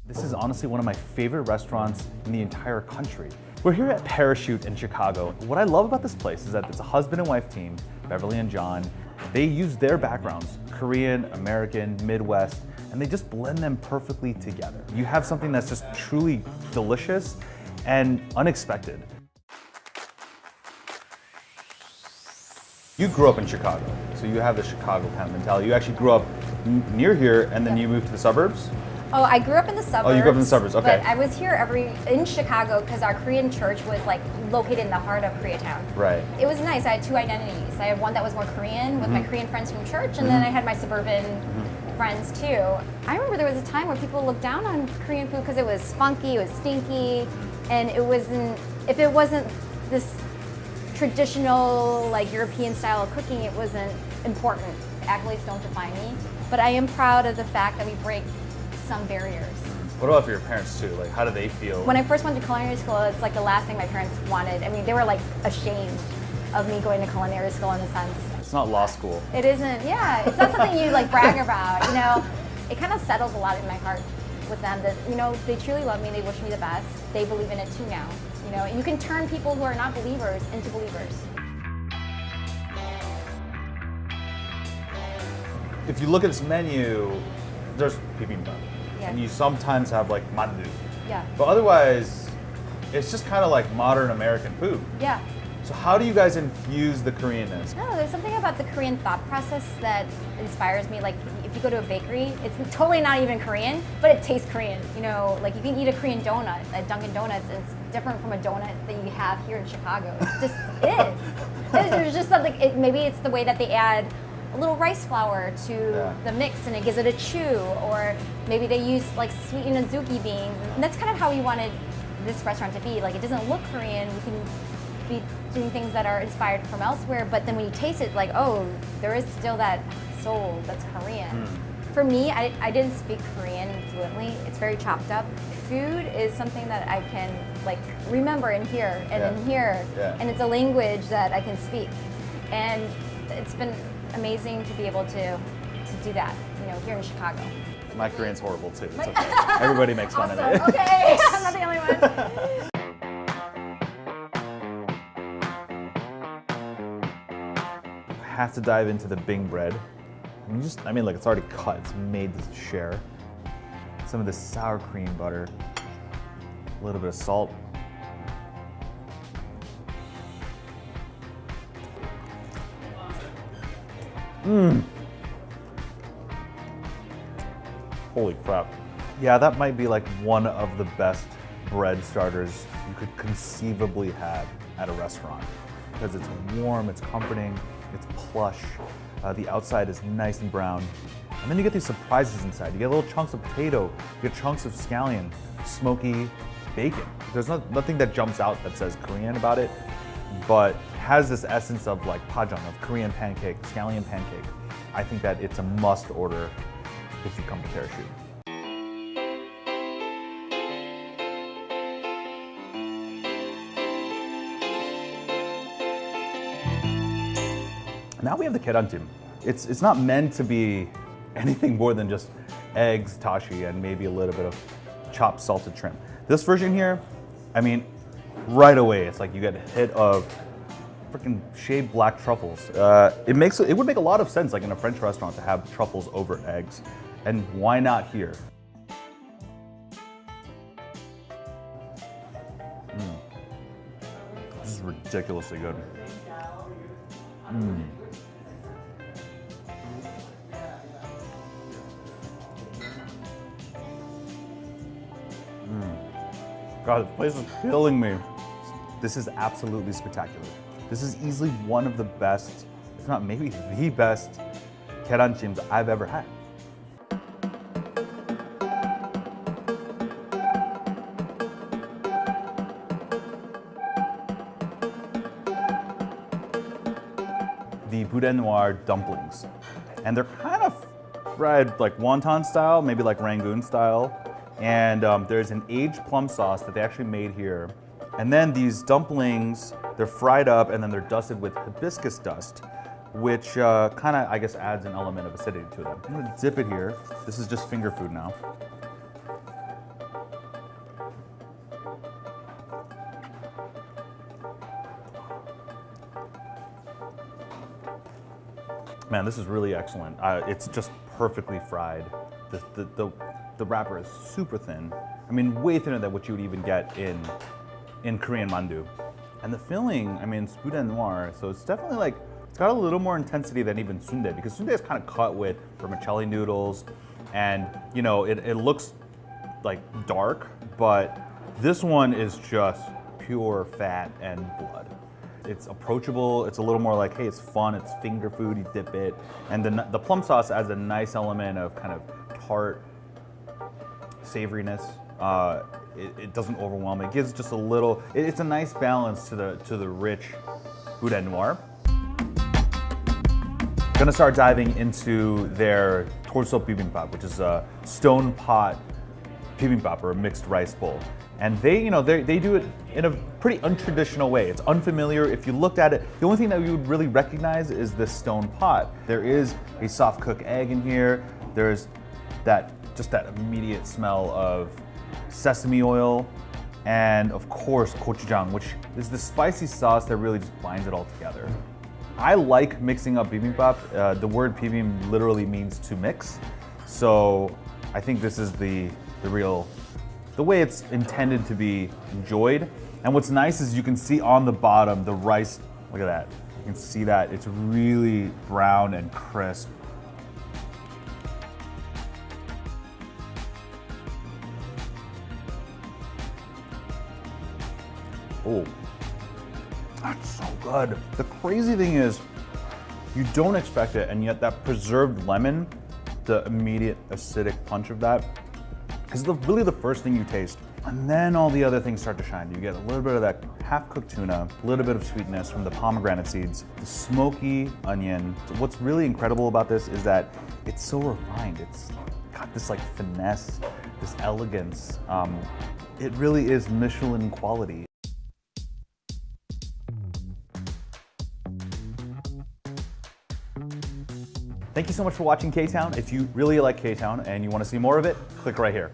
This is honestly one of my favorite restaurants in the entire country. We're here at Parachute in Chicago. What I love about this place is that it's a husband and wife team, Beverly and John. They use their backgrounds, Korean, American, Midwest, and they just blend them perfectly together. You have something that's just truly delicious and unexpected. You grew up in Chicago, so you have the Chicago kind of mentality. You actually grew up near here and then you moved to the suburbs? Oh, I grew up in the suburbs. Oh, you grew up in the suburbs, okay. But I was here in Chicago because our Korean church was like located in the heart of Koreatown. Right. It was nice. I had two identities. I had one that was more Korean with my Korean friends from church, and then I had my suburban friends too. I remember there was a time where people looked down on Korean food because it was funky, it was stinky, and if it wasn't this traditional like European style of cooking, it wasn't important. Accolades don't define me, but I am proud of the fact that we break some barriers. What about for your parents too? Like, how do they feel? When I first went to culinary school, it's like the last thing my parents wanted. I mean, they were like ashamed of me going to culinary school in a sense. It's not law school. It isn't, yeah. It's not something you like brag about, you know. It kind of settles a lot in my heart with them that, you know, they truly love me, they wish me the best. They believe in it too now. You know, you can turn people who are not believers into believers. If you look at this menu, there's bibimbap. Yeah. And you sometimes have like mandu. Yeah. But otherwise, it's just kind of like modern American food. Yeah. So how do you guys infuse the Koreanness? No, there's something about the Korean thought process that inspires me. Like, if you go to a bakery, it's totally not even Korean, but it tastes Korean. You know, like you can eat a Korean donut at Dunkin' Donuts, and it's different from a donut that you have here in Chicago. It just is. There's just something, maybe it's the way that they add a little rice flour to the mix and it gives it a chew, or maybe they use like sweetened azuki beans. And that's kind of how we wanted this restaurant to be. Like, it doesn't look Korean. We can be doing things that are inspired from elsewhere, but then when you taste it, like, oh, there is still that soul that's Korean. For me, I didn't speak Korean fluently. It's very chopped up. Food is something that I can like remember and hear and hear, and it's a language that I can speak. And it's been amazing to be able to do that, you know, here in Chicago. My Korean's horrible too. It's okay. Everybody makes fun of it. Okay, I'm not the only one. I have to dive into the Bing bread. I mean, look, it's already cut. It's made to share. Some of this sour cream butter, a little bit of salt. Holy crap. Yeah, that might be like one of the best bread starters you could conceivably have at a restaurant. Because it's warm, it's comforting, it's plush. The outside is nice and brown. And then you get these surprises inside. You get little chunks of potato, you get chunks of scallion, smoky bacon. There's nothing that jumps out that says Korean about it, but has this essence of like pajang, of Korean pancake, scallion pancake. I think that it's a must order if you come to Parachute. Now we have the keranjim. It's not meant to be anything more than just eggs, tashi, and maybe a little bit of chopped salted shrimp. This version here, I mean, right away, it's like you get a hit of freaking shaved black truffles. It would make a lot of sense, like in a French restaurant, to have truffles over eggs, and why not here? This is ridiculously good. God, this place is killing me. This is absolutely spectacular. This is easily one of the best, if not maybe the best, keranjims I've ever had. The boudin noir dumplings. And they're kind of fried like wonton style, maybe like Rangoon style. And there's an aged plum sauce that they actually made here. And then these dumplings, they're fried up and then they're dusted with hibiscus dust, which kind of, I guess, adds an element of acidity to them. I'm gonna dip it here. This is just finger food now. Man, this is really excellent. It's just perfectly fried. The wrapper is super thin. I mean, way thinner than what you would even get in Korean mandu. And the filling, I mean, it's boudin noir, so it's definitely like, it's got a little more intensity than even sundae, because sundae is kind of cut with vermicelli noodles, and you know, it looks like dark, but this one is just pure fat and blood. It's approachable, it's a little more like, hey, it's fun, it's finger food, you dip it, and the plum sauce adds a nice element of kind of tart savoriness. It doesn't overwhelm, it gives just a little, it's a nice balance to the rich boudin noir. Gonna start diving into their torso bibimbap, which is a stone pot bibimbap, or a mixed rice bowl. And they do it in a pretty untraditional way. It's unfamiliar. If you looked at it, the only thing that you would really recognize is this stone pot. There is a soft cooked egg in here. There's just that immediate smell of sesame oil, and of course gochujang, which is the spicy sauce that really just binds it all together. I like mixing up bibimbap. The word bibim literally means to mix, so I think this is the way it's intended to be enjoyed. And what's nice is you can see on the bottom the rice. Look at that. You can see that it's really brown and crisp. Oh, that's so good. The crazy thing is, you don't expect it, and yet that preserved lemon, the immediate acidic punch of that, is really the first thing you taste. And then all the other things start to shine. You get a little bit of that half-cooked tuna, a little bit of sweetness from the pomegranate seeds, the smoky onion. What's really incredible about this is that it's so refined. It's got this like finesse, this elegance. It really is Michelin quality. Thank you so much for watching K-Town. If you really like K-Town and you want to see more of it, click right here.